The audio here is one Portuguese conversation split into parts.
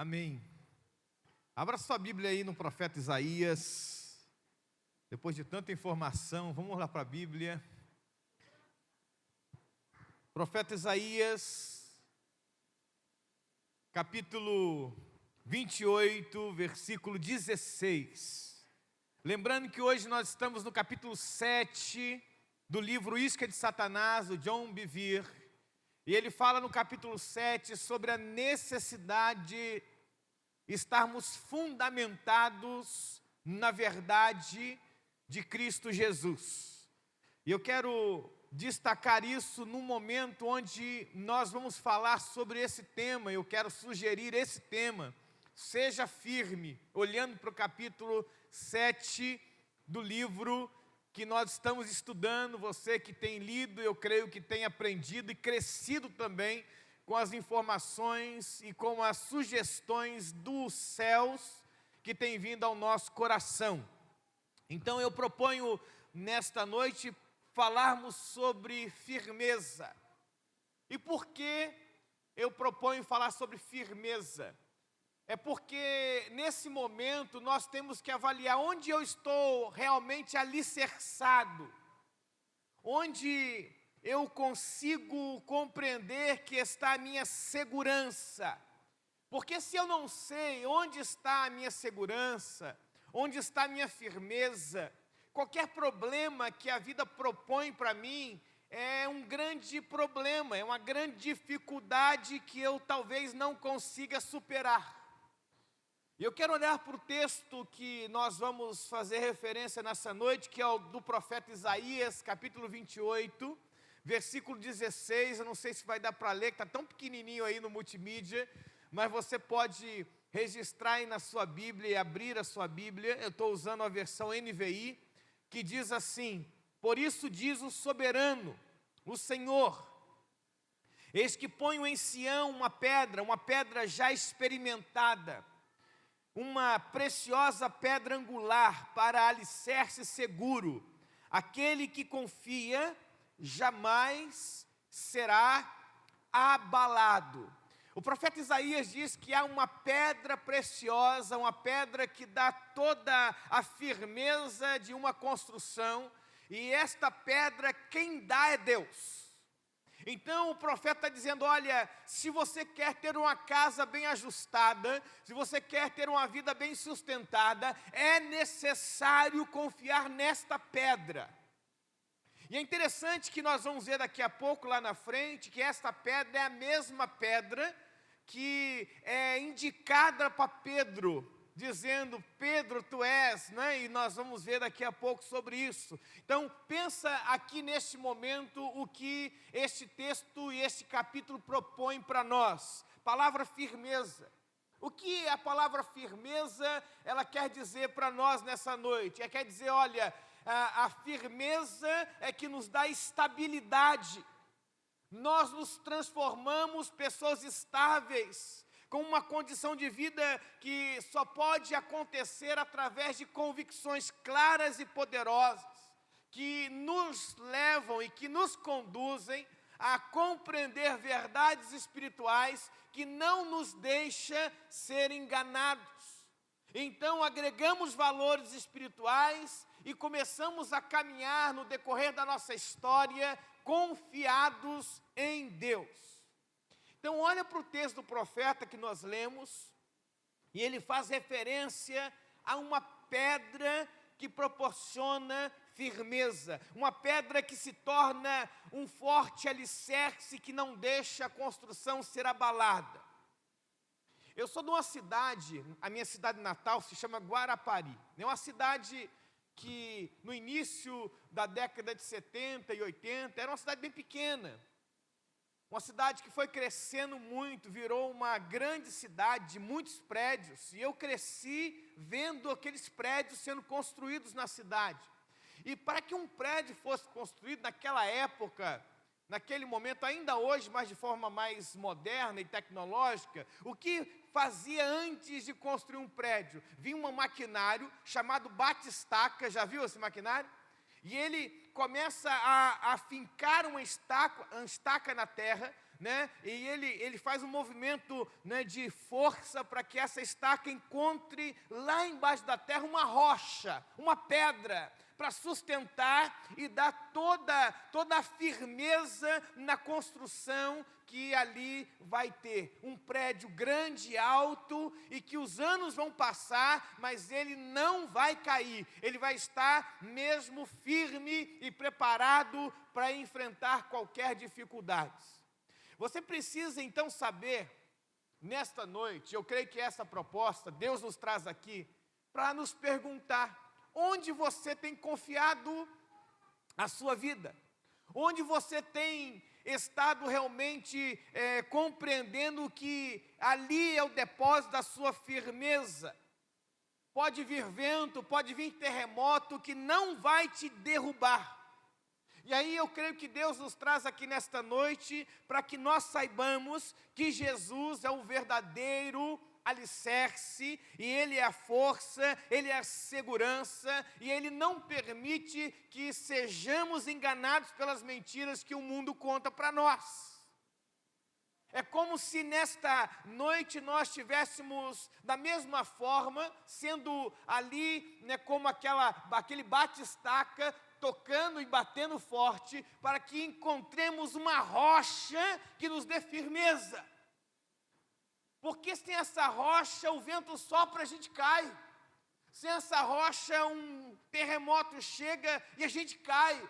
Amém. Abra sua Bíblia aí no profeta Isaías. Depois de tanta informação, vamos lá para a Bíblia. Profeta Isaías, capítulo 28, versículo 16. Lembrando que hoje nós estamos no capítulo 7 do livro Isca de Satanás, do John Bevere. E ele fala no capítulo 7 sobre a necessidade de estarmos fundamentados na verdade de Cristo Jesus. E eu quero destacar isso num momento onde nós vamos falar sobre esse tema. Eu quero sugerir esse tema. Seja firme, olhando para o capítulo 7 do livro que nós estamos estudando. Você que tem lido, eu creio que tem aprendido e crescido também com as informações e com as sugestões dos céus que tem vindo ao nosso coração. Então eu proponho nesta noite falarmos sobre firmeza. E por que eu proponho falar sobre firmeza? É porque nesse momento nós temos que avaliar onde eu estou realmente alicerçado, onde eu consigo compreender que está a minha segurança. Porque se eu não sei onde está a minha segurança, onde está a minha firmeza, qualquer problema que a vida propõe para mim é um grande problema, é uma grande dificuldade que eu talvez não consiga superar. E eu quero olhar para o texto que nós vamos fazer referência nessa noite, que é o do profeta Isaías, capítulo 28, versículo 16. Eu não sei se vai dar para ler, que está tão pequenininho aí no multimídia, mas você pode registrar aí na sua Bíblia e abrir a sua Bíblia. Eu estou usando a versão NVI, que diz assim: por isso diz o soberano, o Senhor, eis que ponho em Sião uma pedra já experimentada, uma preciosa pedra angular para alicerce seguro. Aquele que confia jamais será abalado. O profeta Isaías diz que há uma pedra preciosa, uma pedra que dá toda a firmeza de uma construção, e esta pedra quem dá é Deus. Então o profeta está dizendo: olha, se você quer ter uma casa bem ajustada, se você quer ter uma vida bem sustentada, é necessário confiar nesta pedra. E é interessante que nós vamos ver daqui a pouco, lá na frente, que esta pedra é a mesma pedra que é indicada para Pedro, dizendo: Pedro, tu és, né? E nós vamos ver daqui a pouco sobre isso. Então, pensa aqui neste momento o que este texto e este capítulo propõem para nós. Palavra firmeza. O que a palavra firmeza, ela quer dizer para nós nessa noite? Quer dizer, olha, a firmeza é que nos dá estabilidade. Nós nos transformamos pessoas estáveis, com uma condição de vida que só pode acontecer através de convicções claras e poderosas, que nos levam e que nos conduzem a compreender verdades espirituais que não nos deixam ser enganados. Então agregamos valores espirituais e começamos a caminhar no decorrer da nossa história confiados em Deus. Então olha para o texto do profeta que nós lemos, e ele faz referência a uma pedra que proporciona firmeza, uma pedra que se torna um forte alicerce que não deixa a construção ser abalada. Eu sou de uma cidade, a minha cidade natal se chama Guarapari. É uma cidade que no início da década de 70 e 80 era uma cidade bem pequena. Uma cidade que foi crescendo muito, virou uma grande cidade de muitos prédios. E eu cresci vendo aqueles prédios sendo construídos na cidade. E para que um prédio fosse construído naquela época, naquele momento, ainda hoje, mas de forma mais moderna e tecnológica, o que fazia antes de construir um prédio? Vinha um maquinário chamado bate-estaca. Já viu esse maquinário? E ele começa a fincar uma estaca na terra, né? E ele faz um movimento, né, de força para que essa estaca encontre lá embaixo da terra uma rocha, uma pedra, para sustentar e dar toda a firmeza na construção que ali vai ter. Um prédio grande, alto, e que os anos vão passar, mas ele não vai cair. Ele vai estar mesmo firme e preparado para enfrentar qualquer dificuldade. Você precisa então saber, nesta noite, eu creio que essa proposta, Deus nos traz aqui, para nos perguntar, onde você tem confiado a sua vida? Onde você tem estado realmente compreendendo que ali é o depósito da sua firmeza? Pode vir vento, pode vir terremoto, que não vai te derrubar. E aí eu creio que Deus nos traz aqui nesta noite, para que nós saibamos que Jesus é o verdadeiro alicerce, e Ele é a força, Ele é a segurança, e Ele não permite que sejamos enganados pelas mentiras que o mundo conta para nós. É como se nesta noite nós estivéssemos da mesma forma, sendo ali, né, como aquele bate-estaca, tocando e batendo forte, para que encontremos uma rocha que nos dê firmeza. Porque sem essa rocha o vento sopra, a gente cai. Sem essa rocha um terremoto chega e a gente cai.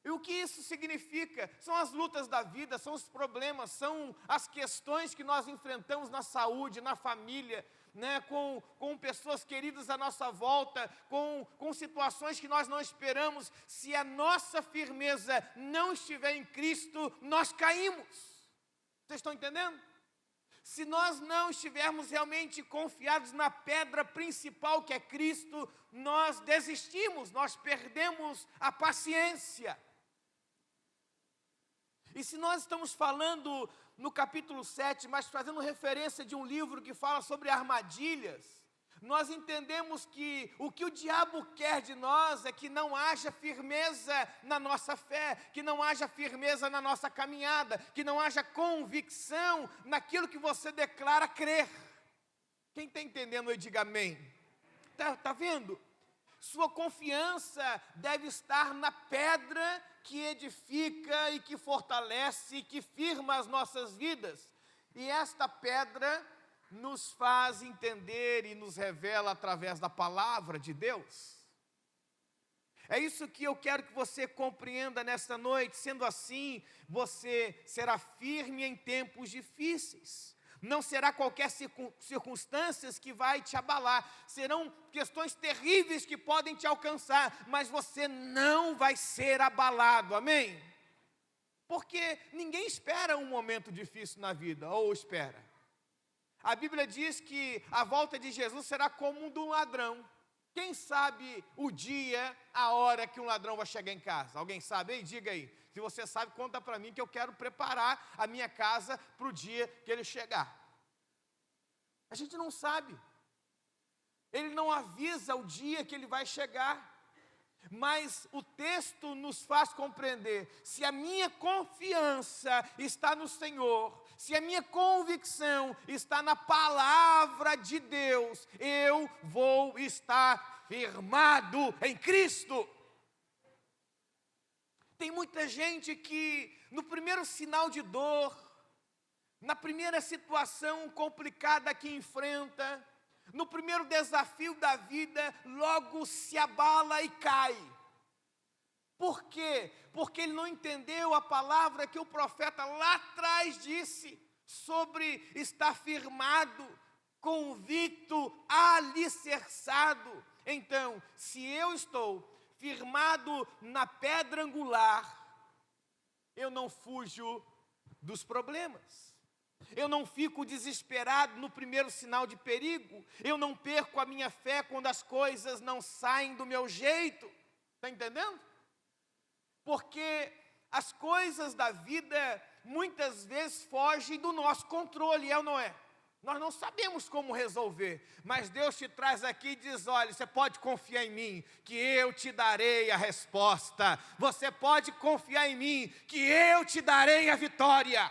E o que isso significa? São as lutas da vida, são os problemas, são as questões que nós enfrentamos na saúde, na família, né, com pessoas queridas à nossa volta, com situações que nós não esperamos. Se a nossa firmeza não estiver em Cristo, nós caímos. Vocês estão entendendo? Se nós não estivermos realmente confiados na pedra principal, que é Cristo, nós desistimos, nós perdemos a paciência. E se nós estamos falando no capítulo 7, mas fazendo referência de um livro que fala sobre armadilhas, nós entendemos que o diabo quer de nós é que não haja firmeza na nossa fé, que não haja firmeza na nossa caminhada, que não haja convicção naquilo que você declara crer. Quem está entendendo aí, diga amém. Está vendo? Sua confiança deve estar na pedra que edifica e que fortalece e que firma as nossas vidas. E esta pedra nos faz entender e nos revela através da palavra de Deus. É isso que eu quero que você compreenda nesta noite. Sendo assim, você será firme em tempos difíceis. Não será qualquer circunstâncias que vai te abalar. Serão questões terríveis que podem te alcançar, mas você não vai ser abalado, amém? Porque ninguém espera um momento difícil na vida, ou espera. A Bíblia diz que a volta de Jesus será como um de um ladrão. Quem sabe o dia, a hora que um ladrão vai chegar em casa? Alguém sabe aí? Diga aí. Se você sabe, conta para mim, que eu quero preparar a minha casa para o dia que ele chegar. A gente não sabe. Ele não avisa o dia que ele vai chegar. Mas o texto nos faz compreender, se a minha confiança está no Senhor, se a minha convicção está na palavra de Deus, eu vou estar firmado em Cristo. Tem muita gente que no primeiro sinal de dor, na primeira situação complicada que enfrenta, no primeiro desafio da vida, logo se abala e cai. Por quê? Porque ele não entendeu a palavra que o profeta lá atrás disse, sobre estar firmado, convicto, alicerçado. Então, se eu estou firmado na pedra angular, eu não fujo dos problemas. Eu não fico desesperado no primeiro sinal de perigo. Eu não perco a minha fé quando as coisas não saem do meu jeito. Está entendendo? Porque as coisas da vida muitas vezes fogem do nosso controle, é ou não é? Nós não sabemos como resolver, mas Deus te traz aqui e diz, olha, você pode confiar em mim, que eu te darei a resposta. Você pode confiar em mim, que eu te darei a vitória.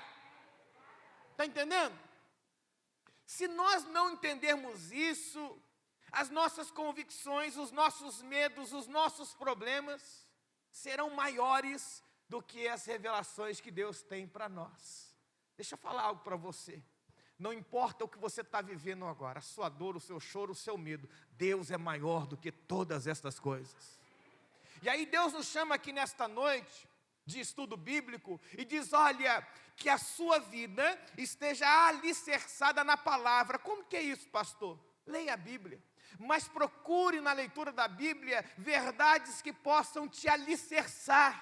Está entendendo? Se nós não entendermos isso, as nossas convicções, os nossos medos, os nossos problemas serão maiores do que as revelações que Deus tem para nós. Deixa eu falar algo para você. Não importa o que você está vivendo agora, a sua dor, o seu choro, o seu medo, Deus é maior do que todas estas coisas. E aí Deus nos chama aqui nesta noite de estudo bíblico e diz, olha, que a sua vida esteja alicerçada na palavra. Como que é isso, pastor? Leia a Bíblia, mas procure na leitura da Bíblia verdades que possam te alicerçar,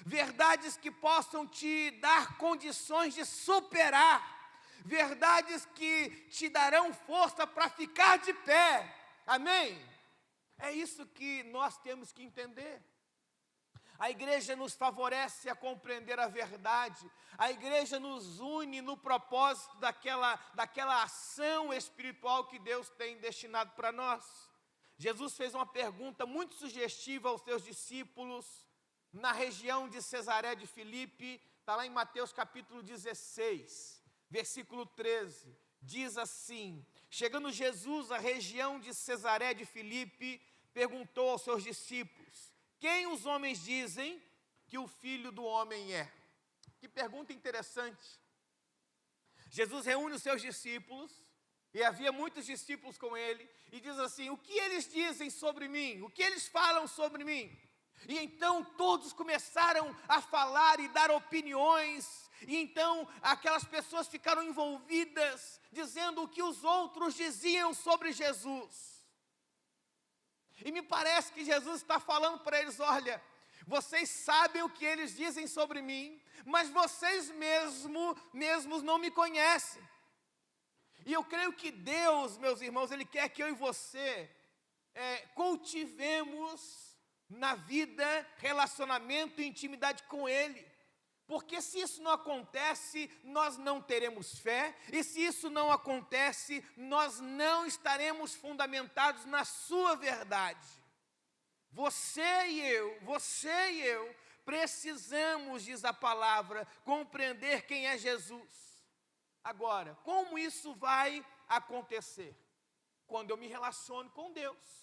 verdades que possam te dar condições de superar, verdades que te darão força para ficar de pé, amém? É isso que nós temos que entender. A igreja nos favorece a compreender a verdade, a igreja nos une no propósito daquela ação espiritual que Deus tem destinado para nós. Jesus fez uma pergunta muito sugestiva aos seus discípulos, na região de Cesaré de Filipe, está lá em Mateus capítulo 16, versículo 13, diz assim, chegando Jesus à região de Cesaré de Filipe, perguntou aos seus discípulos, quem os homens dizem que o Filho do Homem é? Que pergunta interessante. Jesus reúne os seus discípulos, e havia muitos discípulos com ele, e diz assim, o que eles dizem sobre mim? O que eles falam sobre mim? E então todos começaram a falar e dar opiniões, e então aquelas pessoas ficaram envolvidas, dizendo o que os outros diziam sobre Jesus. E me parece que Jesus está falando para eles, olha, vocês sabem o que eles dizem sobre mim, mas vocês mesmos não me conhecem. E eu creio que Deus, meus irmãos, Ele quer que eu e você cultivemos na vida relacionamento e intimidade com Ele. Porque se isso não acontece, nós não teremos fé, e se isso não acontece, nós não estaremos fundamentados na sua verdade. Você e eu, precisamos, diz a palavra, compreender quem é Jesus. Agora, como isso vai acontecer? Quando eu me relaciono com Deus.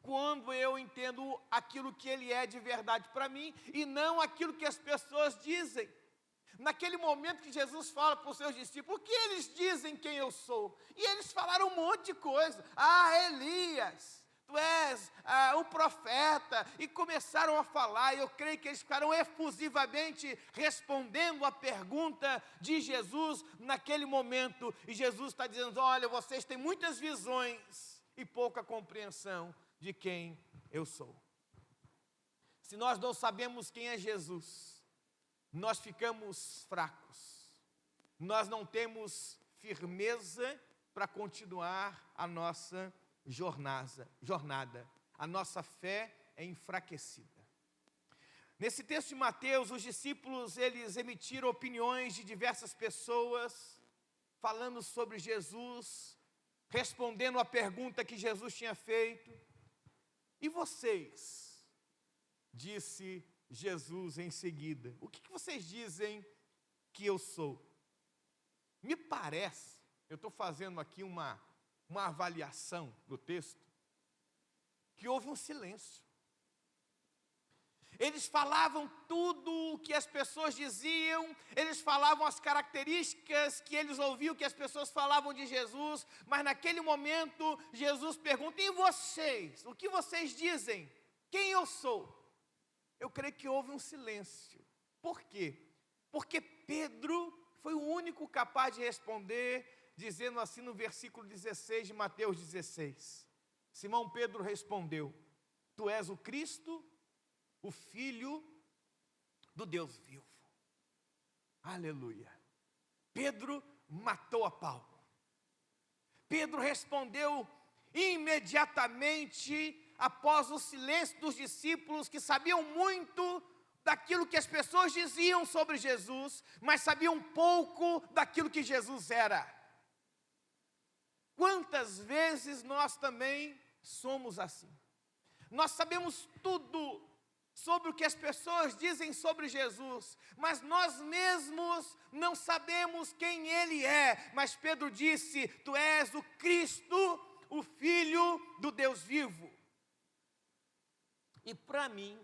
Quando eu entendo aquilo que Ele é de verdade para mim e não aquilo que as pessoas dizem. Naquele momento que Jesus fala para os seus discípulos, o que eles dizem quem eu sou? E eles falaram um monte de coisa. Elias, tu és o profeta. E começaram a falar, e eu creio que eles ficaram efusivamente respondendo a pergunta de Jesus naquele momento. E Jesus está dizendo, olha, vocês têm muitas visões e pouca compreensão de quem eu sou. Se nós não sabemos quem é Jesus, nós ficamos fracos, nós não temos firmeza para continuar a nossa jornada, a nossa fé é enfraquecida. Nesse texto de Mateus, os discípulos, eles emitiram opiniões de diversas pessoas, falando sobre Jesus, respondendo a pergunta que Jesus tinha feito. E vocês? Disse Jesus em seguida. O que vocês dizem que eu sou? Me parece, eu estou fazendo aqui uma avaliação do texto, que houve um silêncio. Eles falavam tudo o que as pessoas diziam, eles falavam as características que eles ouviam, que as pessoas falavam de Jesus, mas naquele momento Jesus pergunta, e vocês? O que vocês dizem? Quem eu sou? Eu creio que houve um silêncio. Por quê? Porque Pedro foi o único capaz de responder, dizendo assim no versículo 16 de Mateus 16. Simão Pedro respondeu, tu és o Cristo, o Filho do Deus vivo. Aleluia. Pedro matou a pau. Pedro respondeu imediatamente após o silêncio dos discípulos, que sabiam muito daquilo que as pessoas diziam sobre Jesus, mas sabiam pouco daquilo que Jesus era. Quantas vezes nós também somos assim? Nós sabemos tudo sobre o que as pessoas dizem sobre Jesus, mas nós mesmos não sabemos quem Ele é. Mas Pedro disse: Tu és o Cristo, o Filho do Deus vivo. E para mim,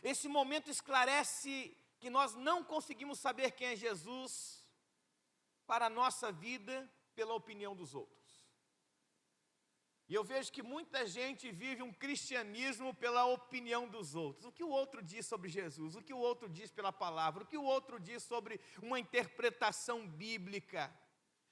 esse momento esclarece que nós não conseguimos saber quem é Jesus para a nossa vida pela opinião dos outros. E eu vejo que muita gente vive um cristianismo pela opinião dos outros. O que o outro diz sobre Jesus, o que o outro diz pela palavra, o que o outro diz sobre uma interpretação bíblica.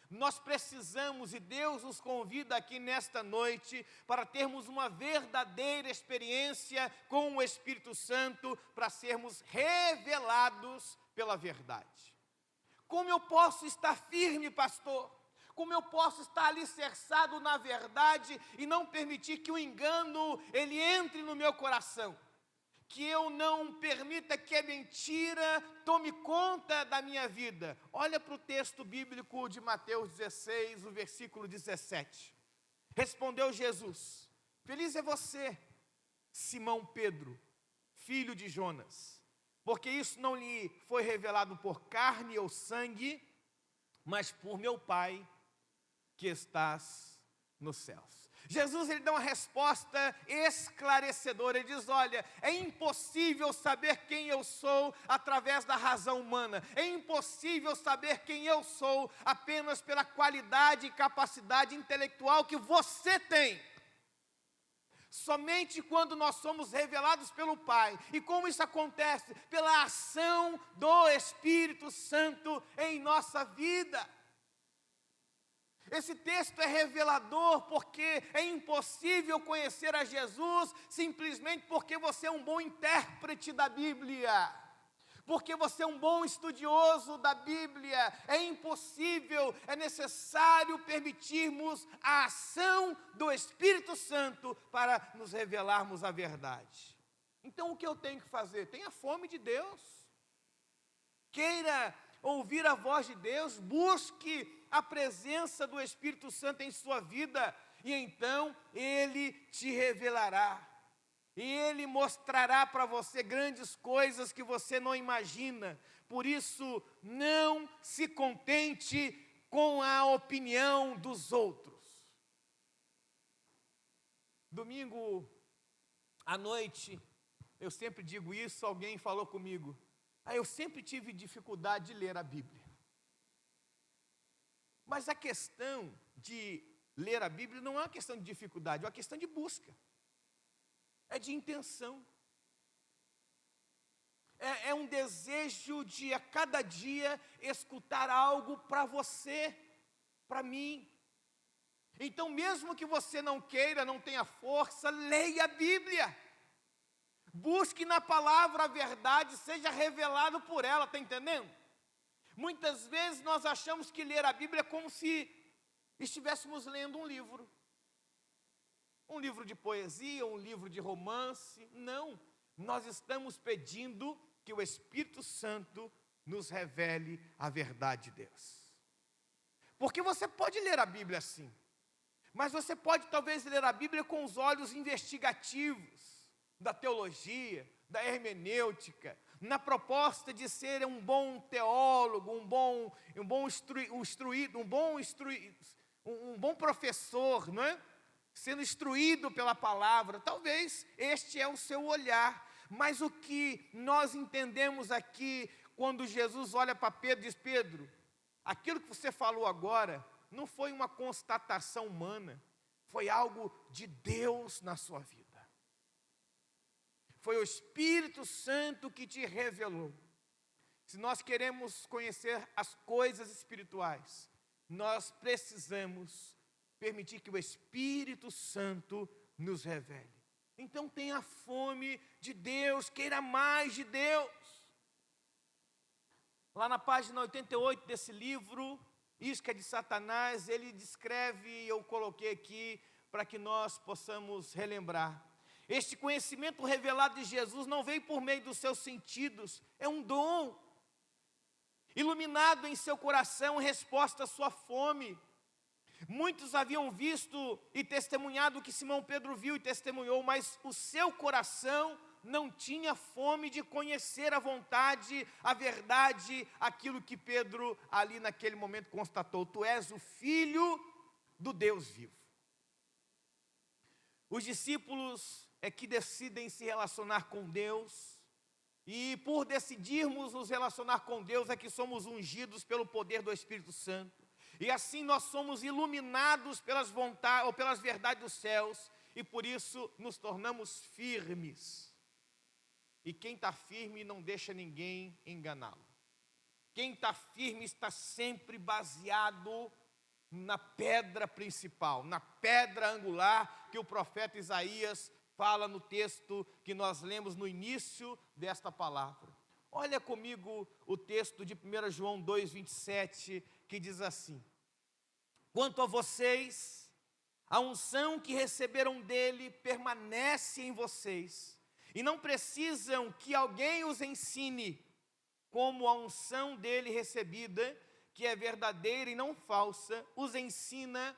Nós precisamos, e Deus nos convida aqui nesta noite, para termos uma verdadeira experiência com o Espírito Santo, para sermos revelados pela verdade. Como eu posso estar firme, pastor? Como eu posso estar alicerçado na verdade e não permitir que o engano ele entre no meu coração? Que eu não permita que a mentira tome conta da minha vida. Olha para o texto bíblico de Mateus 16, o versículo 17. Respondeu Jesus: Feliz é você, Simão Pedro, filho de Jonas, porque isso não lhe foi revelado por carne ou sangue, mas por meu Pai que estás nos céus. Jesus ele dá uma resposta esclarecedora. Ele diz: olha, é impossível saber quem eu sou através da razão humana. É impossível saber quem eu sou apenas pela qualidade e capacidade intelectual que você tem. Somente quando nós somos revelados pelo Pai. E como isso acontece? Pela ação do Espírito Santo em nossa vida. Esse texto é revelador porque é impossível conhecer a Jesus simplesmente porque você é um bom intérprete da Bíblia, porque você é um bom estudioso da Bíblia. É impossível, é necessário permitirmos a ação do Espírito Santo para nos revelarmos a verdade. Então o que eu tenho que fazer? Tenha fome de Deus, queira ouvir a voz de Deus, busque a presença do Espírito Santo em sua vida, e então Ele te revelará, e Ele mostrará para você grandes coisas que você não imagina. Por isso, não se contente com a opinião dos outros. Domingo à noite, eu sempre digo isso, alguém falou comigo: eu sempre tive dificuldade de ler a Bíblia. Mas a questão de ler a Bíblia não é uma questão de dificuldade, é uma questão de busca. É de intenção. É um desejo de a cada dia escutar algo para você, para mim. Então mesmo que você não queira, não tenha força, leia a Bíblia. Busque na palavra a verdade, seja revelado por ela, está entendendo? Muitas vezes nós achamos que ler a Bíblia é como se estivéssemos lendo um livro. Um livro de poesia, um livro de romance. Não, nós estamos pedindo que o Espírito Santo nos revele a verdade de Deus. Porque você pode ler a Bíblia assim, mas você pode talvez ler a Bíblia com os olhos investigativos da teologia, da hermenêutica, na proposta de ser um bom teólogo, um bom professor, não é? Sendo instruído pela palavra. Talvez este é o seu olhar, mas o que nós entendemos aqui, quando Jesus olha para Pedro e diz: Pedro, aquilo que você falou agora, não foi uma constatação humana, foi algo de Deus na sua vida. Foi o Espírito Santo que te revelou. Se nós queremos conhecer as coisas espirituais, nós precisamos permitir que o Espírito Santo nos revele. Então tenha fome de Deus, queira mais de Deus. Lá na página 88 desse livro, Isca de Satanás, ele descreve, e eu coloquei aqui para que nós possamos relembrar. Este conhecimento revelado de Jesus não veio por meio dos seus sentidos, é um dom, iluminado em seu coração, em resposta à sua fome. Muitos haviam visto e testemunhado o que Simão Pedro viu e testemunhou, mas o seu coração não tinha fome de conhecer a vontade, a verdade, aquilo que Pedro ali naquele momento constatou: tu és o Filho do Deus vivo. Os discípulos é que decidem se relacionar com Deus, e por decidirmos nos relacionar com Deus é que somos ungidos pelo poder do Espírito Santo. E assim nós somos iluminados pelas vontades ou pelas verdades dos céus, e por isso nos tornamos firmes. E quem está firme não deixa ninguém enganá-lo. Quem está firme está sempre baseado na pedra principal, na pedra angular que o profeta Isaías fala no texto que nós lemos no início desta palavra. Olha comigo o texto de 1 João 2,27, que diz assim: quanto a vocês, a unção que receberam dele permanece em vocês, e não precisam que alguém os ensine, como a unção dele recebida, que é verdadeira e não falsa, os ensina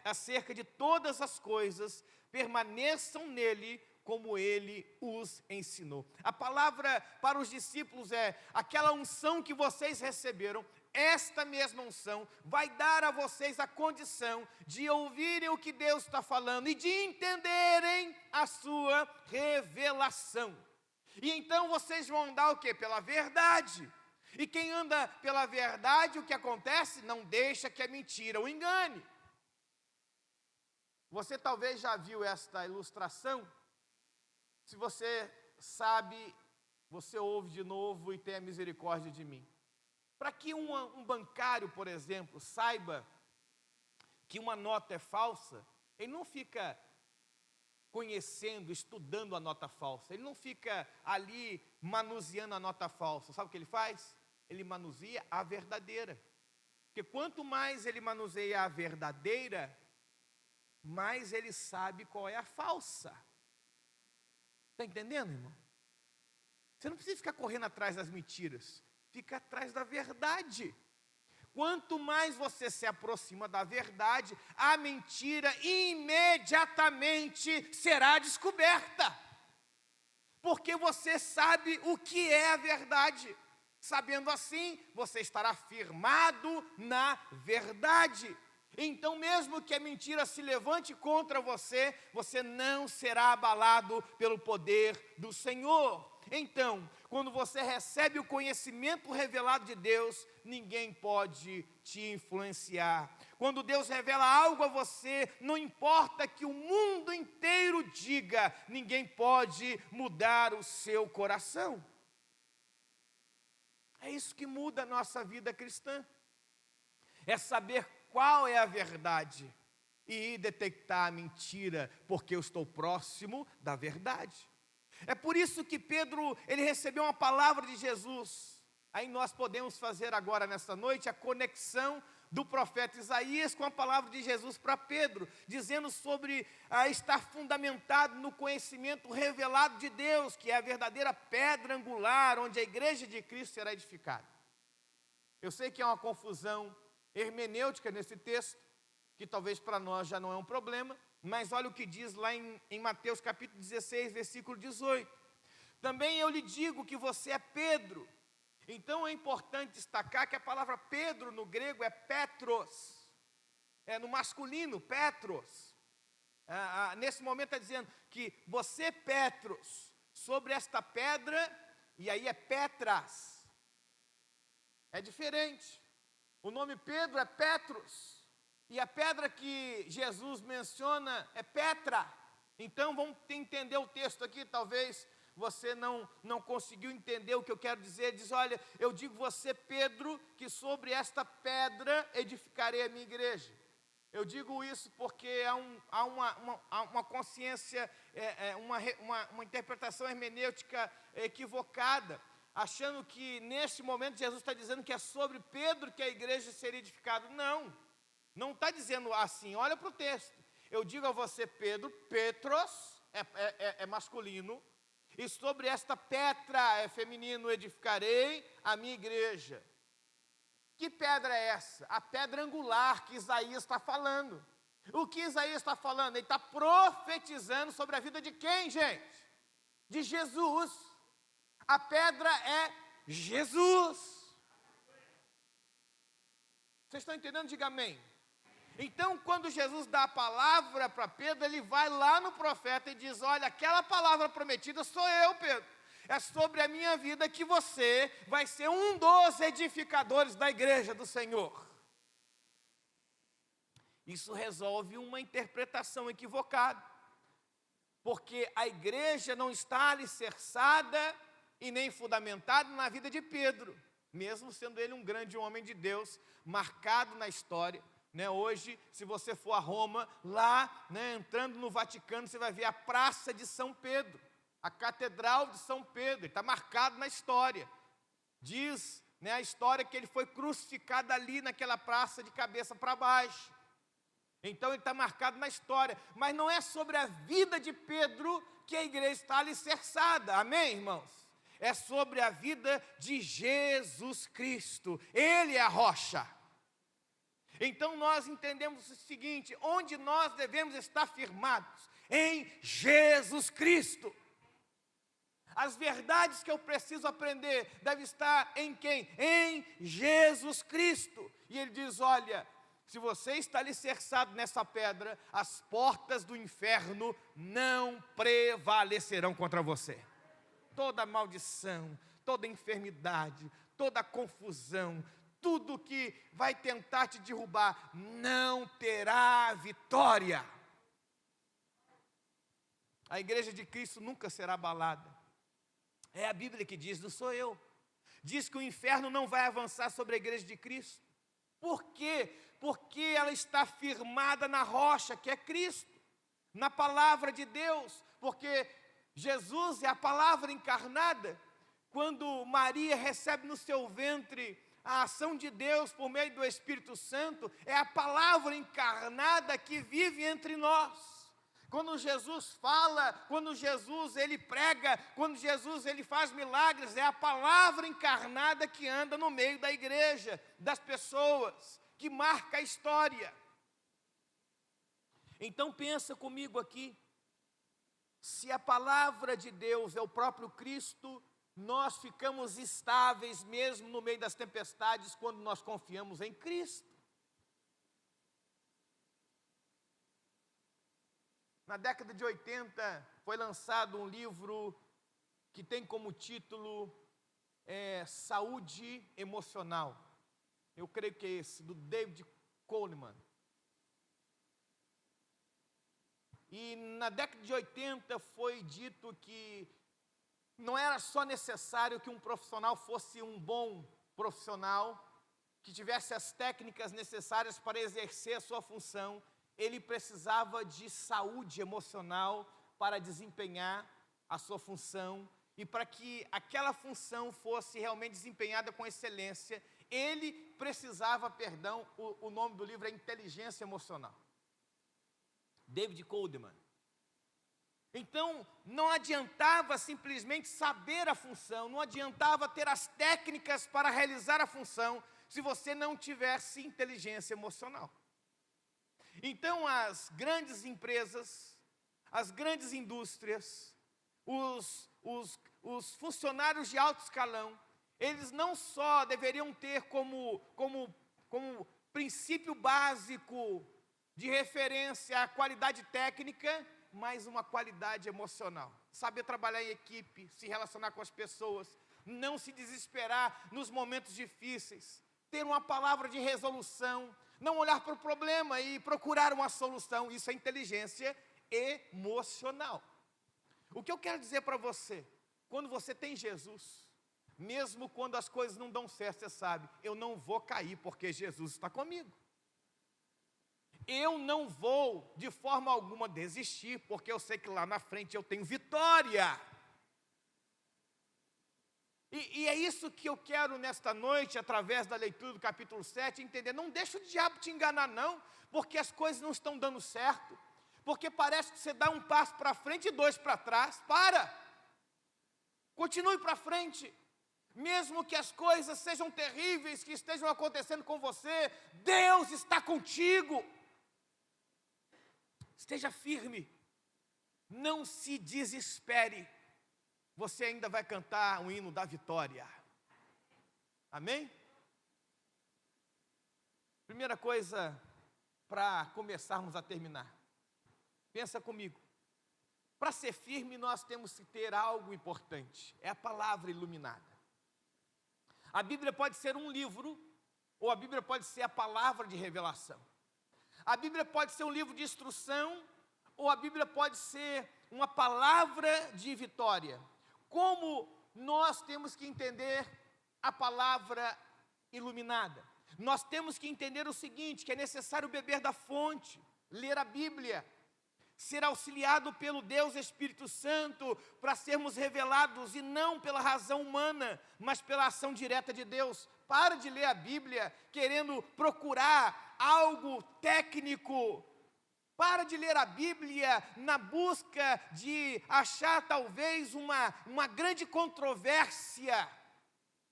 acerca de todas as coisas, permaneçam nele como ele os ensinou. A palavra para os discípulos é: aquela unção que vocês receberam, esta mesma unção vai dar a vocês a condição de ouvirem o que Deus está falando e de entenderem a sua revelação. E então vocês vão andar o quê? Pela verdade. E quem anda pela verdade, o que acontece? Não deixa que a mentira o engane. Você talvez já viu esta ilustração. Se você sabe, você ouve de novo e tenha misericórdia de mim. Para que um bancário, por exemplo, saiba que uma nota é falsa, ele não fica conhecendo, estudando a nota falsa. Ele não fica ali manuseando a nota falsa. Sabe o que ele faz? Ele manuseia a verdadeira. Porque quanto mais ele manuseia a verdadeira, mais ele sabe qual é a falsa. Está entendendo, irmão? Você não precisa ficar correndo atrás das mentiras. Fica atrás da verdade. Quanto mais você se aproxima da verdade, a mentira imediatamente será descoberta. Porque você sabe o que é a verdade. Sabendo assim, você estará firmado na verdade. Então, mesmo que a mentira se levante contra você, você não será abalado pelo poder do Senhor. Então, quando você recebe o conhecimento revelado de Deus, ninguém pode te influenciar. Quando Deus revela algo a você, não importa que o mundo inteiro diga, ninguém pode mudar o seu coração. É isso que muda a nossa vida cristã. É saber qual é a verdade e detectar a mentira, porque eu estou próximo da verdade. É por isso que Pedro, ele recebeu uma palavra de Jesus. Aí nós podemos fazer agora nessa noite a conexão do profeta Isaías com a palavra de Jesus para Pedro, dizendo sobre estar fundamentado no conhecimento revelado de Deus, que é a verdadeira pedra angular, onde a igreja de Cristo será edificada. Eu sei que há uma confusão hermenêutica nesse texto, que talvez para nós já não é um problema, mas olha o que diz lá em Mateus capítulo 16, versículo 18. Também eu lhe digo que você é Pedro. Então é importante destacar que a palavra Pedro no grego é Petros, no masculino, Petros. Nesse momento está dizendo que você, Petros, sobre esta pedra, e aí é Petras. É diferente. O nome Pedro é Petros, e a pedra que Jesus menciona é Petra. Então vamos entender o texto aqui, talvez você não conseguiu entender o que eu quero dizer. Diz: olha, eu digo você, Pedro, que sobre esta pedra edificarei a minha igreja. Eu digo isso porque há uma consciência, uma interpretação hermenêutica equivocada, achando que neste momento Jesus está dizendo que é sobre Pedro que a igreja seria edificada. Não está dizendo assim. Olha para o texto. Eu digo a você, Pedro, Petros, é masculino, e sobre esta Petra, é feminino, edificarei a minha igreja. Que pedra é essa? A pedra angular que Isaías está falando. O que Isaías está falando? Ele está profetizando sobre a vida de quem, gente? de Jesus. A pedra é Jesus. Vocês estão entendendo? Diga amém. Então, quando Jesus dá a palavra para Pedro, ele vai lá no profeta e diz: olha, aquela palavra prometida sou eu, Pedro. É sobre a minha vida que você vai ser um dos edificadores da igreja do Senhor. Isso resolve uma interpretação equivocada, porque a igreja não está alicerçada e nem fundamentada na vida de Pedro, mesmo sendo ele um grande homem de Deus, marcado na história. Hoje, se você for a Roma, lá, entrando no Vaticano, você vai ver a Praça de São Pedro, a Catedral de São Pedro. Ele está marcado na história. Diz a história que ele foi crucificado ali naquela praça de cabeça para baixo. Então ele está marcado na história, mas não é sobre a vida de Pedro que a igreja está alicerçada, amém, irmãos? É sobre a vida de Jesus Cristo, Ele é a rocha. Então nós entendemos o seguinte: onde nós devemos estar firmados? Em Jesus Cristo. As verdades que eu preciso aprender devem estar em quem? Em Jesus Cristo. E ele diz: olha, se você está alicerçado nessa pedra, as portas do inferno não prevalecerão contra você. Toda maldição, toda enfermidade, toda confusão, tudo que vai tentar te derrubar, não terá vitória. A igreja de Cristo nunca será abalada. É a Bíblia que diz, não sou eu. Diz que o inferno não vai avançar sobre a igreja de Cristo. Por quê? Porque ela está firmada na rocha, que é Cristo, na palavra de Deus, porque Jesus é a palavra encarnada. Quando Maria recebe no seu ventre a ação de Deus por meio do Espírito Santo, é a palavra encarnada que vive entre nós. Quando Jesus fala, quando Jesus ele prega, quando Jesus ele faz milagres, é a palavra encarnada que anda no meio da igreja, das pessoas, que marca a história. Então pensa comigo aqui, se a palavra de Deus é o próprio Cristo, nós ficamos estáveis mesmo no meio das tempestades quando nós confiamos em Cristo. Na década de 80 foi lançado um livro que tem como título Saúde Emocional. Eu creio que é esse, do David Coleman. E na década de 80 foi dito que não era só necessário que um profissional fosse um bom profissional, que tivesse as técnicas necessárias para exercer a sua função, ele precisava de saúde emocional para desempenhar a sua função, e para que aquela função fosse realmente desempenhada com excelência, ele precisava, o nome do livro é Inteligência Emocional. David Coleman. Então, não adiantava simplesmente saber a função, não adiantava ter as técnicas para realizar a função, se você não tivesse inteligência emocional. Então, as grandes empresas, as grandes indústrias, os funcionários de alto escalão, eles não só deveriam ter como princípio básico de referência a qualidade técnica, mas uma qualidade emocional. Saber trabalhar em equipe, se relacionar com as pessoas, não se desesperar nos momentos difíceis, ter uma palavra de resolução, não olhar para o problema e procurar uma solução. Isso é inteligência emocional. O que eu quero dizer para você, quando você tem Jesus, mesmo quando as coisas não dão certo, você sabe, eu não vou cair porque Jesus está comigo. Eu não vou de forma alguma desistir, porque eu sei que lá na frente eu tenho vitória. E é isso que eu quero nesta noite, através da leitura do capítulo 7, entender. Não deixa o diabo te enganar não, porque as coisas não estão dando certo, porque parece que você dá um passo para frente e dois para trás. Continue para frente, mesmo que as coisas sejam terríveis, que estejam acontecendo com você, Deus está contigo. Esteja firme, não se desespere, você ainda vai cantar um hino da vitória. Amém? Primeira coisa, para começarmos a terminar. Pensa comigo. Para ser firme, nós temos que ter algo importante. É a palavra iluminada. A Bíblia pode ser um livro, ou a Bíblia pode ser a palavra de revelação. A Bíblia pode ser um livro de instrução, ou a Bíblia pode ser uma palavra de vitória. Como nós temos que entender a palavra iluminada? Nós temos que entender o seguinte, que é necessário beber da fonte, ler a Bíblia, ser auxiliado pelo Deus Espírito Santo para sermos revelados, e não pela razão humana, mas pela ação direta de Deus. Para de ler a Bíblia querendo procurar algo técnico. Para de ler a Bíblia na busca de achar talvez uma grande controvérsia.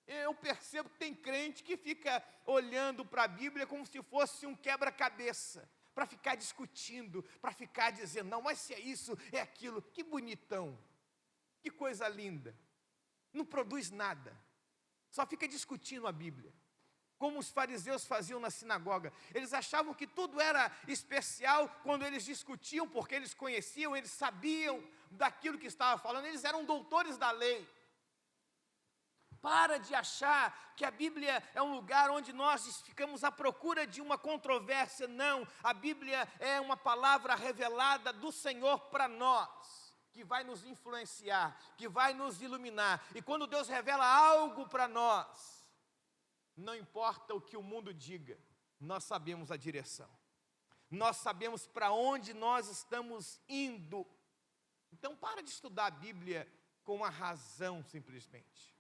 Eu percebo que tem crente que fica olhando para a Bíblia como se fosse um quebra-cabeça, para ficar discutindo, para ficar dizendo, não, mas se é isso, é aquilo. Que bonitão, que coisa linda. Não produz nada, só fica discutindo a Bíblia. Como os fariseus faziam na sinagoga. Eles achavam que tudo era especial quando eles discutiam, porque eles conheciam, eles sabiam daquilo que estava falando, eles eram doutores da lei. Para de achar que a Bíblia é um lugar onde nós ficamos à procura de uma controvérsia. Não, a Bíblia é uma palavra revelada do Senhor para nós, que vai nos influenciar, que vai nos iluminar. E quando Deus revela algo para nós, não importa o que o mundo diga, nós sabemos a direção. Nós sabemos para onde nós estamos indo. Então, para de estudar a Bíblia com a razão, simplesmente.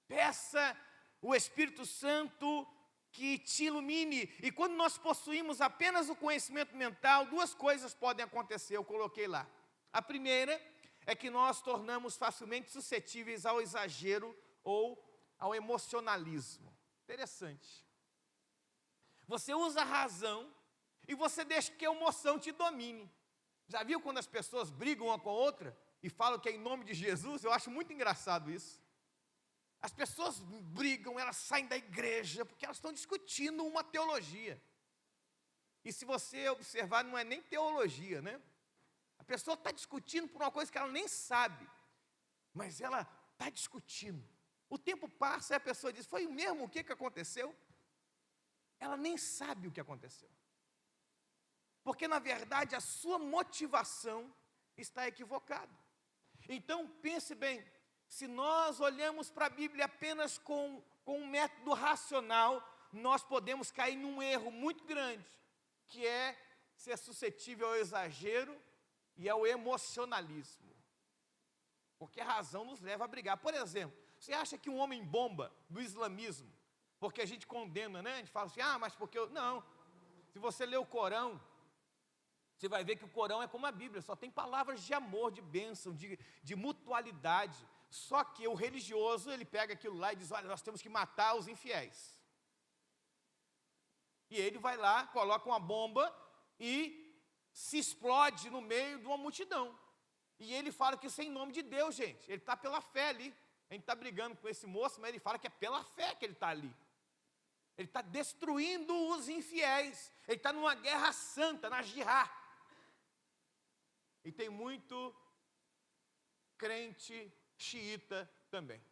Peça o Espírito Santo que te ilumine. E quando nós possuímos apenas o conhecimento mental, duas coisas podem acontecer, eu coloquei lá. A primeira é que nós tornamos facilmente suscetíveis ao exagero ou ao emocionalismo. Interessante. Você usa a razão e você deixa que a emoção te domine. Já viu quando as pessoas brigam uma com a outra e falam que é em nome de Jesus? Eu acho muito engraçado isso. As pessoas brigam, elas saem da igreja porque elas estão discutindo uma teologia. E se você observar, não é nem teologia, né? A pessoa está discutindo por uma coisa que ela nem sabe, mas ela está discutindo. O tempo passa e a pessoa diz, foi mesmo o que aconteceu? Ela nem sabe o que aconteceu. Porque, na verdade, a sua motivação está equivocada. Então, pense bem, se nós olhamos para a Bíblia apenas com um método racional, nós podemos cair num erro muito grande, que é ser suscetível ao exagero e ao emocionalismo. Porque a razão nos leva a brigar. Por exemplo, você acha que um homem bomba do islamismo, porque a gente condena, né? A gente fala assim, mas porque eu... Não, se você ler o Corão, você vai ver que o Corão é como a Bíblia, só tem palavras de amor, de bênção, de mutualidade. Só que o religioso, ele pega aquilo lá e diz, olha, nós temos que matar os infiéis. E ele vai lá, coloca uma bomba e se explode no meio de uma multidão. E ele fala que isso é em nome de Deus, gente. Ele está pela fé ali. A gente está brigando com esse moço, mas ele fala que é pela fé que ele está ali. Ele está destruindo os infiéis. Ele está numa guerra santa, na jihad. E tem muito crente xiita também.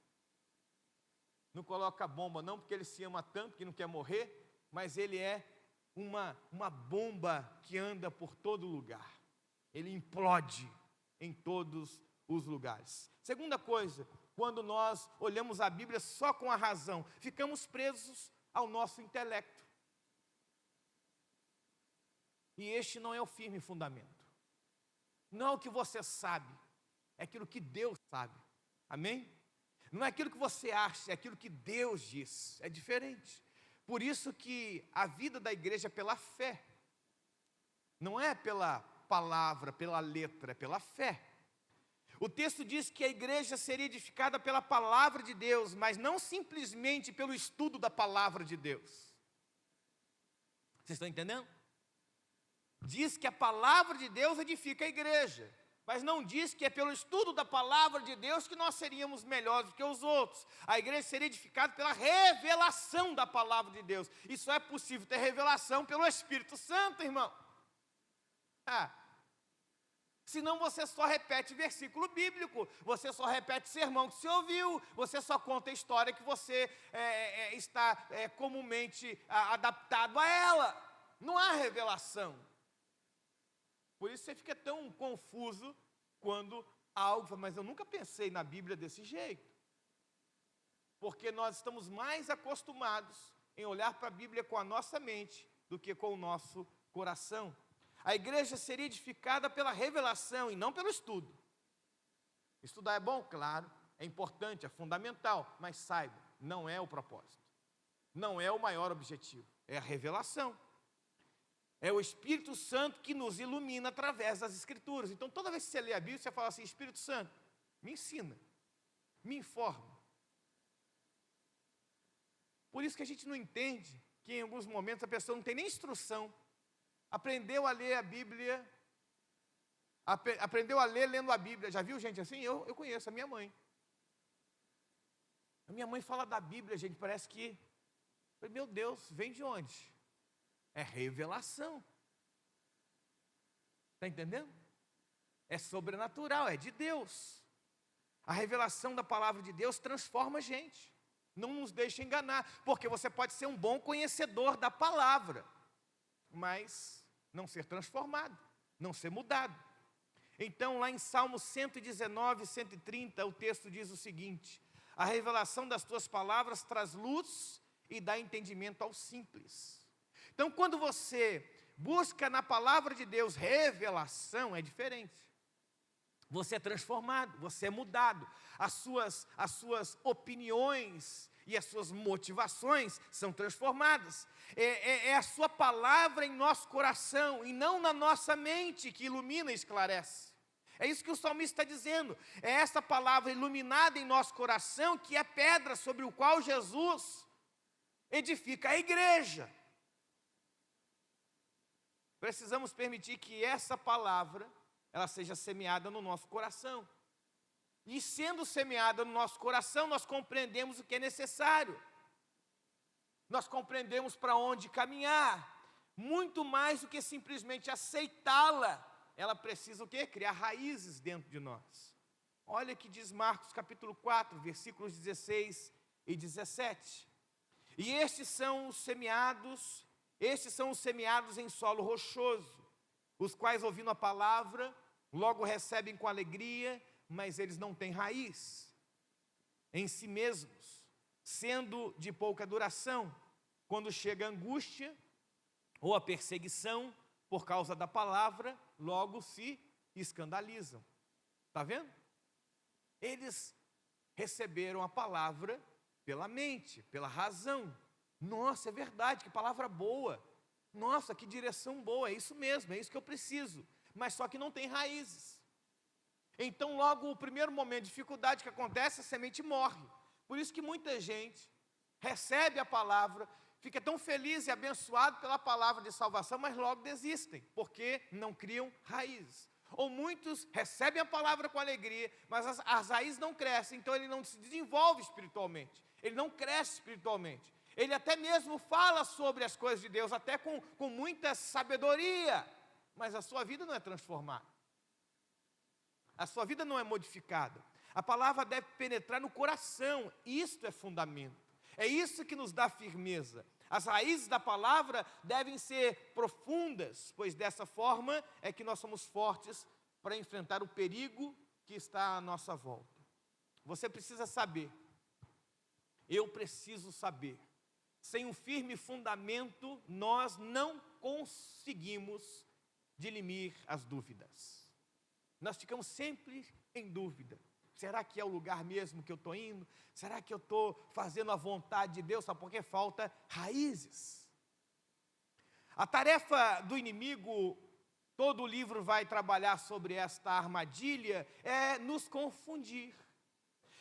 Não coloca bomba não, porque ele se ama tanto que não quer morrer, mas ele é uma bomba que anda por todo lugar. Ele implode em todos os lugares. Segunda coisa, quando nós olhamos a Bíblia só com a razão, ficamos presos ao nosso intelecto. E este não é o firme fundamento. Não é o que você sabe, é aquilo que Deus sabe. Amém? Não é aquilo que você acha, é aquilo que Deus diz. É diferente. Por isso que a vida da igreja é pela fé. Não é pela palavra, pela letra, é pela fé. O texto diz que a igreja seria edificada pela palavra de Deus, mas não simplesmente pelo estudo da palavra de Deus. Vocês estão entendendo? Diz que a palavra de Deus edifica a igreja, Mas não diz que é pelo estudo da palavra de Deus que nós seríamos melhores do que os outros. A igreja seria edificada pela revelação da palavra de Deus. E só é possível ter revelação pelo Espírito Santo, irmão. Senão você só repete versículo bíblico, você só repete sermão que você ouviu, você só conta a história que você está comumente adaptado a ela. Não há revelação. Por isso você fica tão confuso quando algo fala, mas eu nunca pensei na Bíblia desse jeito. Porque nós estamos mais acostumados em olhar para a Bíblia com a nossa mente do que com o nosso coração. A igreja seria edificada pela revelação e não pelo estudo. Estudar é bom? Claro, é importante, é fundamental, mas saiba, não é o propósito. Não é o maior objetivo, é a revelação. É o Espírito Santo que nos ilumina através das Escrituras. Então, toda vez que você lê a Bíblia, você fala assim, Espírito Santo, me ensina, me informa. Por isso que a gente não entende que em alguns momentos a pessoa não tem nem instrução. Aprendeu a ler a Bíblia, aprendeu a ler lendo a Bíblia. Já viu gente assim? Eu conheço a minha mãe. A minha mãe fala da Bíblia, gente, parece que, meu Deus, vem de onde? É revelação. Está entendendo? É sobrenatural, é de Deus. A revelação da palavra de Deus transforma a gente. Não nos deixa enganar, porque você pode ser um bom conhecedor da palavra, mas não ser transformado, não ser mudado. Então, lá em Salmos 119, 130, o texto diz o seguinte: a revelação das tuas palavras traz luz e dá entendimento aos simples. Então, quando você busca na palavra de Deus revelação, é diferente. Você é transformado, você é mudado. As suas opiniões e as suas motivações são transformadas. É a sua palavra em nosso coração e não na nossa mente que ilumina e esclarece. É isso que o salmista está dizendo. É essa palavra iluminada em nosso coração que é a pedra sobre o qual Jesus edifica a igreja. Precisamos permitir que essa palavra ela seja semeada no nosso coração. E sendo semeada no nosso coração, nós compreendemos o que é necessário. Nós compreendemos para onde caminhar. Muito mais do que simplesmente aceitá-la. Ela precisa o quê? Criar raízes dentro de nós. Olha o que diz Marcos capítulo 4, versículos 16 e 17. E estes são os semeados em solo rochoso, os quais, ouvindo a palavra, logo recebem com alegria, mas eles não têm raiz em si mesmos, sendo de pouca duração. Quando chega a angústia ou a perseguição por causa da palavra, logo se escandalizam. Está vendo? Eles receberam a palavra pela mente, pela razão. Nossa, é verdade, que palavra boa. Nossa, que direção boa, é isso mesmo, é isso que eu preciso. Mas só que não tem raízes. Então, logo o primeiro momento de dificuldade que acontece, a semente morre. Por isso que muita gente recebe a palavra, fica tão feliz e abençoado pela palavra de salvação, mas logo desistem, porque não criam raízes. Ou muitos recebem a palavra com alegria, mas as raízes não crescem, então ele não se desenvolve espiritualmente, ele não cresce espiritualmente. Ele até mesmo fala sobre as coisas de Deus, até com muita sabedoria, mas a sua vida não é transformada. A sua vida não é modificada. A palavra deve penetrar no coração, isto é fundamento. É isso que nos dá firmeza. As raízes da palavra devem ser profundas, pois dessa forma é que nós somos fortes para enfrentar o perigo que está à nossa volta. Você precisa saber, eu preciso saber. Sem um firme fundamento, nós não conseguimos dirimir as dúvidas. Nós ficamos sempre em dúvida. Será que é o lugar mesmo que eu estou indo? Será que eu estou fazendo a vontade de Deus? Sabe por que falta raízes? A tarefa do inimigo, todo o livro vai trabalhar sobre esta armadilha, é nos confundir.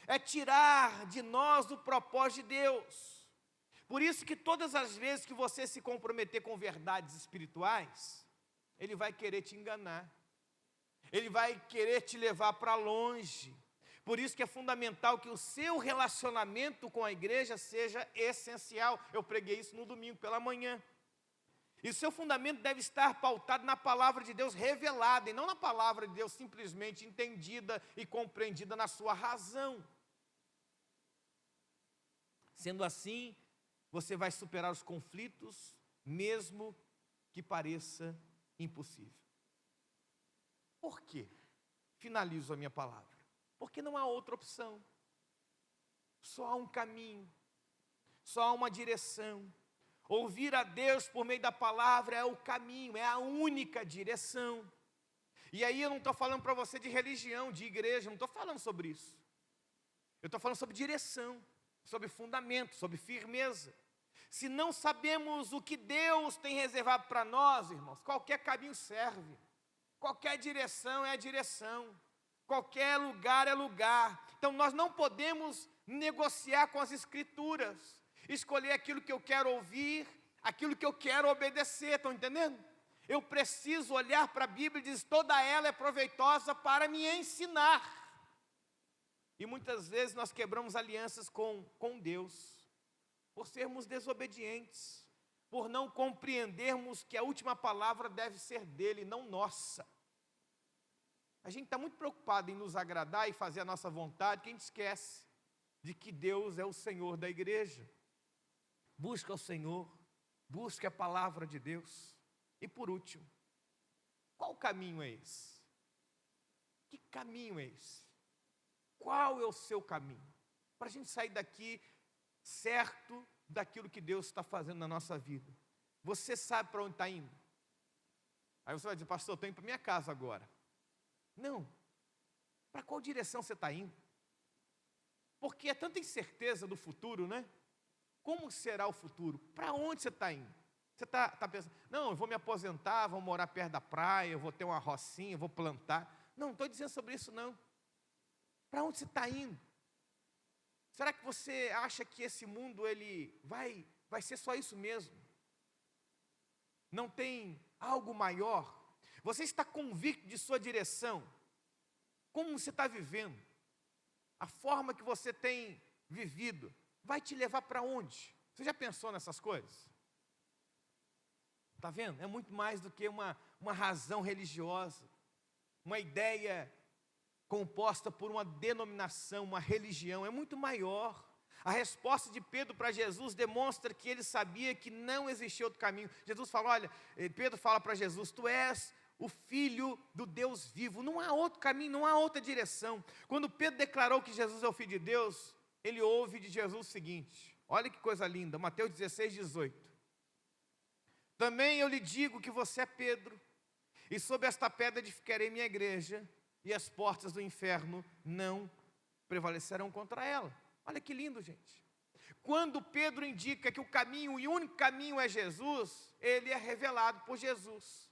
É tirar de nós o propósito de Deus. Por isso que todas as vezes que você se comprometer com verdades espirituais, ele vai querer te enganar. ele vai querer te levar para longe. Por isso que é fundamental que o seu relacionamento com a igreja seja essencial. Eu preguei isso no domingo pela manhã. E o seu fundamento deve estar pautado na palavra de Deus revelada, e não na palavra de Deus simplesmente entendida e compreendida na sua razão. Sendo assim, você vai superar os conflitos, mesmo que pareça impossível. Por quê? Finalizo a minha palavra. Porque não há outra opção. Só há um caminho, só há uma direção. Ouvir a Deus por meio da palavra é o caminho, é a única direção. E aí eu não estou falando para você de religião, de igreja, não estou falando sobre isso. Eu estou falando sobre direção, sobre fundamento, sobre firmeza. Se não sabemos o que Deus tem reservado para nós, irmãos, qualquer caminho serve. Qualquer direção é a direção. Qualquer lugar é lugar. Então nós não podemos negociar com as Escrituras. Escolher aquilo que eu quero ouvir, aquilo que eu quero obedecer, estão entendendo? Eu preciso olhar para a Bíblia e dizer, toda ela é proveitosa para me ensinar. E muitas vezes nós quebramos alianças com Deus, por sermos desobedientes, por não compreendermos que a última palavra deve ser dele, não nossa. A gente está muito preocupado em nos agradar e fazer a nossa vontade, que a gente esquece de que Deus é o Senhor da igreja. Busca o Senhor, busca a palavra de Deus. E por último, qual caminho é esse? Que caminho é esse? Qual é o seu caminho? Para a gente sair daqui certo daquilo que Deus está fazendo na nossa vida. Você sabe para onde está indo? Aí você vai dizer, pastor, eu estou indo para minha casa agora. Não. Para qual direção você está indo? Porque é tanta incerteza do futuro, né? Como será o futuro? Para onde você está indo? Você está pensando, não, eu vou me aposentar, vou morar perto da praia, eu vou ter uma rocinha, eu vou plantar. Não, não estou dizendo sobre isso não. Para onde você está indo? Será que você acha que esse mundo ele vai ser só isso mesmo? Não tem algo maior? Você está convicto de sua direção? Como você está vivendo? A forma que você tem vivido vai te levar para onde? Você já pensou nessas coisas? Está vendo? É muito mais do que uma razão religiosa, uma ideia composta por uma denominação, uma religião, é muito maior. A resposta de Pedro para Jesus demonstra que ele sabia que não existia outro caminho. Jesus fala, olha, Pedro fala para Jesus, tu és o Filho do Deus vivo, não há outro caminho, não há outra direção. Quando Pedro declarou que Jesus é o Filho de Deus, ele ouve de Jesus o seguinte, olha que coisa linda, Mateus 16, 18. Também eu lhe digo que você é Pedro, e sobre esta pedra edificarei minha igreja, e as portas do inferno não prevalecerão contra ela. Olha que lindo, gente. Quando Pedro indica que o caminho e o único caminho é Jesus, ele é revelado por Jesus.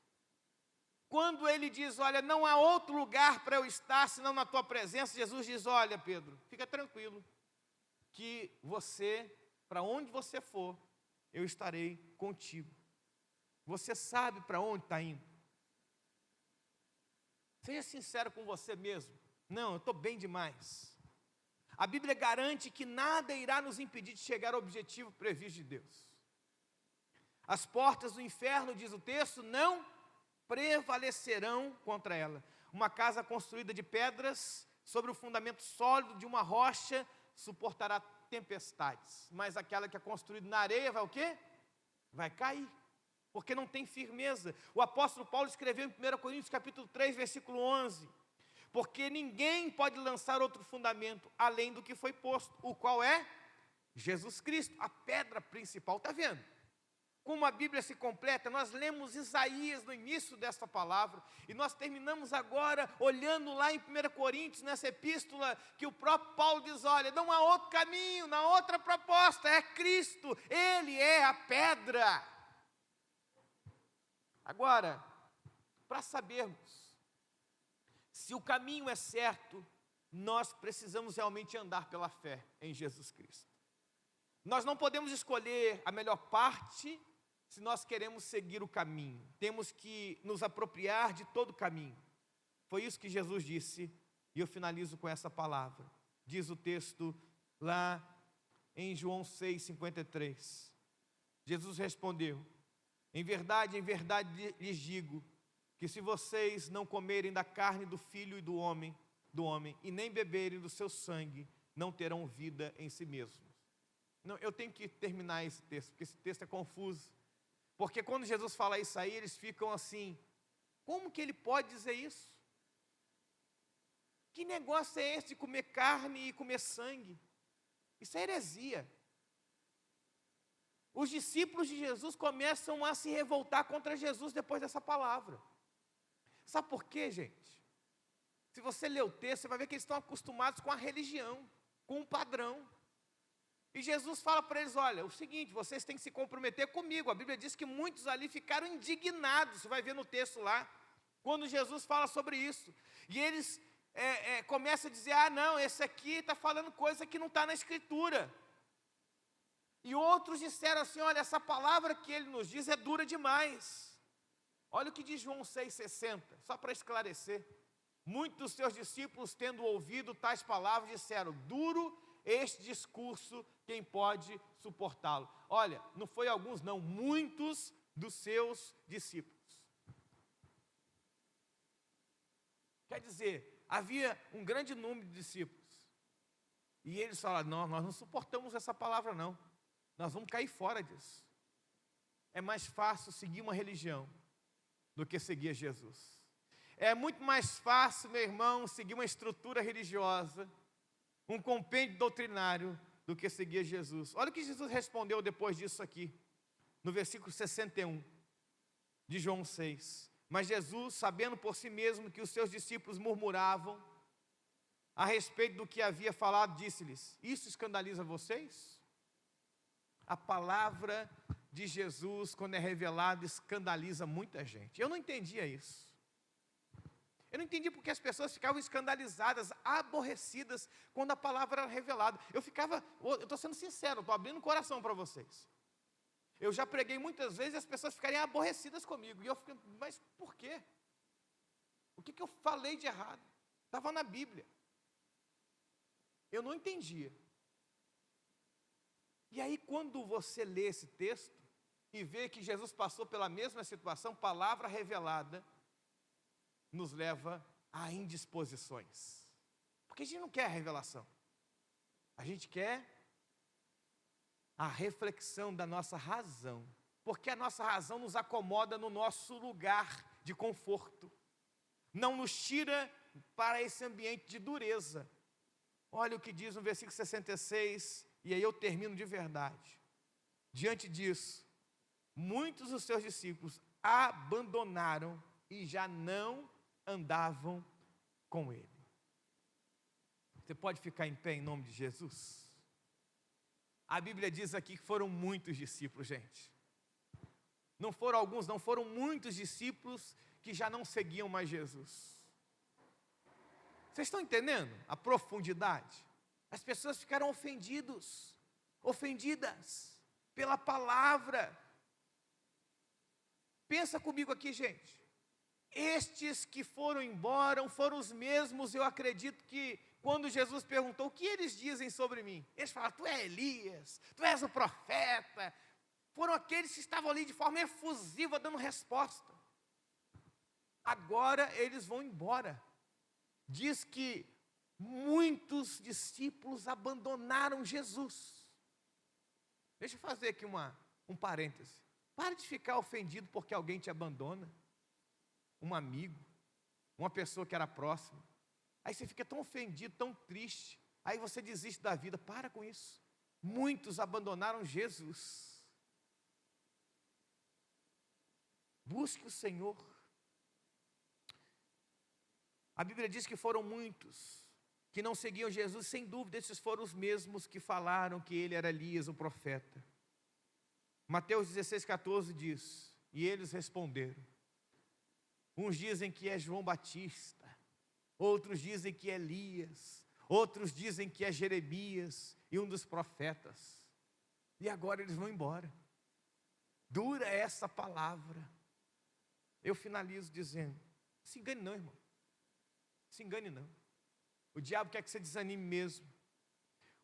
Quando ele diz, olha, não há outro lugar para eu estar senão na tua presença, Jesus diz, olha Pedro, fica tranquilo, que você, para onde você for, eu estarei contigo. Você sabe para onde está indo? Seja sincero com você mesmo. Não, eu estou bem demais. A Bíblia garante que nada irá nos impedir de chegar ao objetivo previsto de Deus. As portas do inferno, diz o texto, não prevalecerão contra ela. Uma casa construída de pedras, sobre o fundamento sólido de uma rocha, suportará tempestades. Mas aquela que é construída na areia vai o quê? Vai cair. Porque não tem firmeza. O apóstolo Paulo escreveu em 1 Coríntios capítulo 3, versículo 11. Porque ninguém pode lançar outro fundamento além do que foi posto, o qual é Jesus Cristo, a pedra principal. Está vendo? Como a Bíblia se completa, nós lemos Isaías no início desta palavra, e nós terminamos agora olhando lá em 1 Coríntios, nessa epístola, que o próprio Paulo diz, olha, não há outro caminho, não há outra proposta, é Cristo, Ele é a pedra. Agora, para sabermos se o caminho é certo, nós precisamos realmente andar pela fé em Jesus Cristo. Nós não podemos escolher a melhor parte se nós queremos seguir o caminho. Temos que nos apropriar de todo o caminho. Foi isso que Jesus disse, e eu finalizo com essa palavra. Diz o texto lá em João 6,53. Jesus respondeu: em verdade lhes digo, que se vocês não comerem da carne do Filho e do homem, e nem beberem do seu sangue, não terão vida em si mesmos. Não, eu tenho que terminar esse texto, porque esse texto é confuso. Porque quando Jesus fala isso aí, eles ficam assim: como que ele pode dizer isso? Que negócio é esse de comer carne e comer sangue? Isso é heresia. Os discípulos de Jesus começam a se revoltar contra Jesus depois dessa palavra. Sabe por quê, gente? Se você ler o texto, você vai ver que eles estão acostumados com a religião, com um padrão. E Jesus fala para eles: olha, o seguinte, vocês têm que se comprometer comigo. A Bíblia diz que muitos ali ficaram indignados, você vai ver no texto lá, quando Jesus fala sobre isso. E eles começam a dizer: ah não, esse aqui está falando coisa que não está na Escritura. E outros disseram assim: olha, essa palavra que ele nos diz é dura demais. Olha o que diz João 6,60, só para esclarecer. Muitos dos seus discípulos, tendo ouvido tais palavras, disseram: duro este discurso, quem pode suportá-lo? Olha, não foi alguns não, muitos dos seus discípulos. Quer dizer, havia um grande número de discípulos. E eles falaram: não, nós não suportamos essa palavra não. Nós vamos cair fora disso. É mais fácil seguir uma religião do que seguir Jesus. É muito mais fácil, meu irmão, seguir uma estrutura religiosa, um compêndio doutrinário, do que seguir Jesus. Olha o que Jesus respondeu depois disso aqui, no versículo 61 de João 6. Mas Jesus, sabendo por si mesmo que os seus discípulos murmuravam a respeito do que havia falado, disse-lhes: isso escandaliza vocês? A palavra de Jesus, quando é revelada, escandaliza muita gente. Eu não entendia isso. Eu não entendi porque as pessoas ficavam escandalizadas, aborrecidas, quando a palavra era revelada. Eu estou sendo sincero, estou abrindo o coração para vocês. Eu já preguei muitas vezes e as pessoas ficarem aborrecidas comigo. E eu fico: mas por quê? O que eu falei de errado? Estava na Bíblia. Eu não entendia. E aí, quando você lê esse texto e vê que Jesus passou pela mesma situação, palavra revelada nos leva a indisposições. Porque a gente não quer a revelação. A gente quer a reflexão da nossa razão. Porque a nossa razão nos acomoda no nosso lugar de conforto. Não nos tira para esse ambiente de dureza. Olha o que diz no versículo 66, e aí eu termino de verdade. Diante disso, muitos dos seus discípulos abandonaram e já não andavam com ele. Você pode ficar em pé em nome de Jesus? A Bíblia diz aqui que foram muitos discípulos, gente. Não foram alguns, não, foram muitos discípulos que já não seguiam mais Jesus. Vocês estão entendendo a profundidade? As pessoas ficaram ofendidas pela palavra. Pensa comigo aqui, gente. Estes que foram embora foram os mesmos, eu acredito que quando Jesus perguntou: o que eles dizem sobre mim? Eles falaram: tu é Elias, tu és o profeta. Foram aqueles que estavam ali de forma efusiva dando resposta. Agora eles vão embora. Diz que muitos discípulos abandonaram Jesus. Deixa eu fazer aqui um parêntese. Pare de ficar ofendido porque alguém te abandona. Um amigo, uma pessoa que era próxima. Aí você fica tão ofendido, tão triste. Aí você desiste da vida. Para com isso. Muitos abandonaram Jesus. Busque o Senhor. A Bíblia diz que foram muitos que não seguiam Jesus. Sem dúvida, esses foram os mesmos que falaram que ele era Elias, o profeta. Mateus 16,14 diz: e eles responderam. Uns dizem que é João Batista, outros dizem que é Elias, outros dizem que é Jeremias e um dos profetas. E agora eles vão embora. Dura essa palavra. Eu finalizo dizendo: não se engane não, irmão. Se engane não. O diabo quer que você desanime mesmo.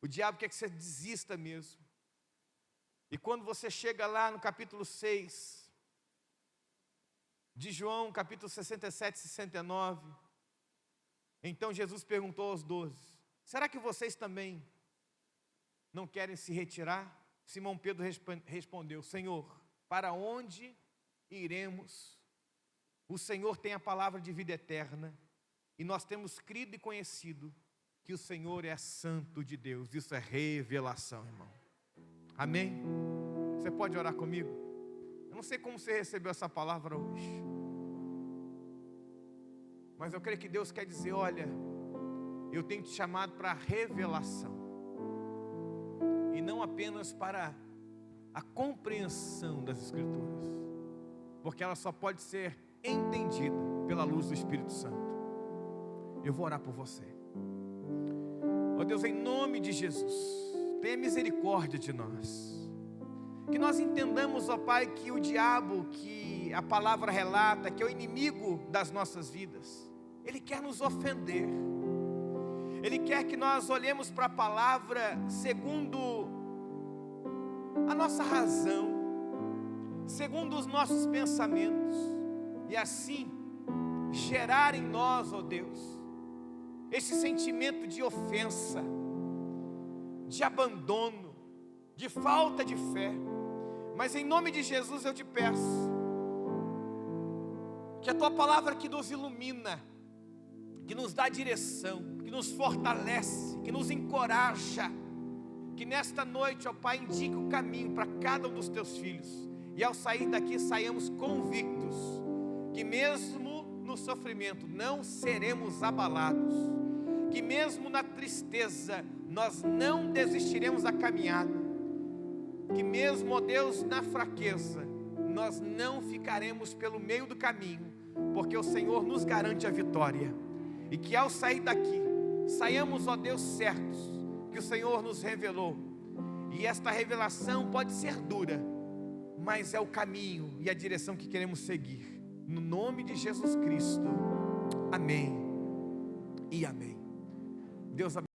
O diabo quer que você desista mesmo. E quando você chega lá no capítulo 6 de João, capítulo 67 e 69, então Jesus perguntou aos 12, será que vocês também não querem se retirar? Simão Pedro respondeu, Senhor, para onde iremos? O Senhor tem a palavra de vida eterna, e nós temos crido e conhecido que o Senhor é santo de Deus. Isso é revelação, irmão. Amém? Você pode orar comigo? Eu não sei como você recebeu essa palavra hoje, mas eu creio que Deus quer dizer, olha, eu tenho te chamado para a revelação, e não apenas para a compreensão das Escrituras, porque ela só pode ser entendida pela luz do Espírito Santo. Eu vou orar por você. Ó Deus, em nome de Jesus, tenha misericórdia de nós. Que nós entendamos, ó Pai, que o diabo, que a palavra relata, que é o inimigo das nossas vidas, ele quer nos ofender. Ele quer que nós olhemos para a palavra segundo a nossa razão, segundo os nossos pensamentos, e assim gerar em nós, ó Deus, esse sentimento de ofensa, de abandono, de falta de fé. Mas em nome de Jesus eu te peço que a tua palavra que nos ilumina, que nos dá direção, que nos fortalece, que nos encoraja, que nesta noite, ó Pai, indique o caminho para cada um dos teus filhos, e ao sair daqui saiamos convictos que mesmo no sofrimento não seremos abalados, que mesmo na tristeza nós não desistiremos da caminhada, que mesmo, ó Deus, na fraqueza nós não ficaremos pelo meio do caminho, porque o Senhor nos garante a vitória, e que ao sair daqui saiamos, ó Deus, certos que o Senhor nos revelou, e esta revelação pode ser dura, mas é o caminho e a direção que queremos seguir, no nome de Jesus Cristo, amém e amém. Deus abençoe.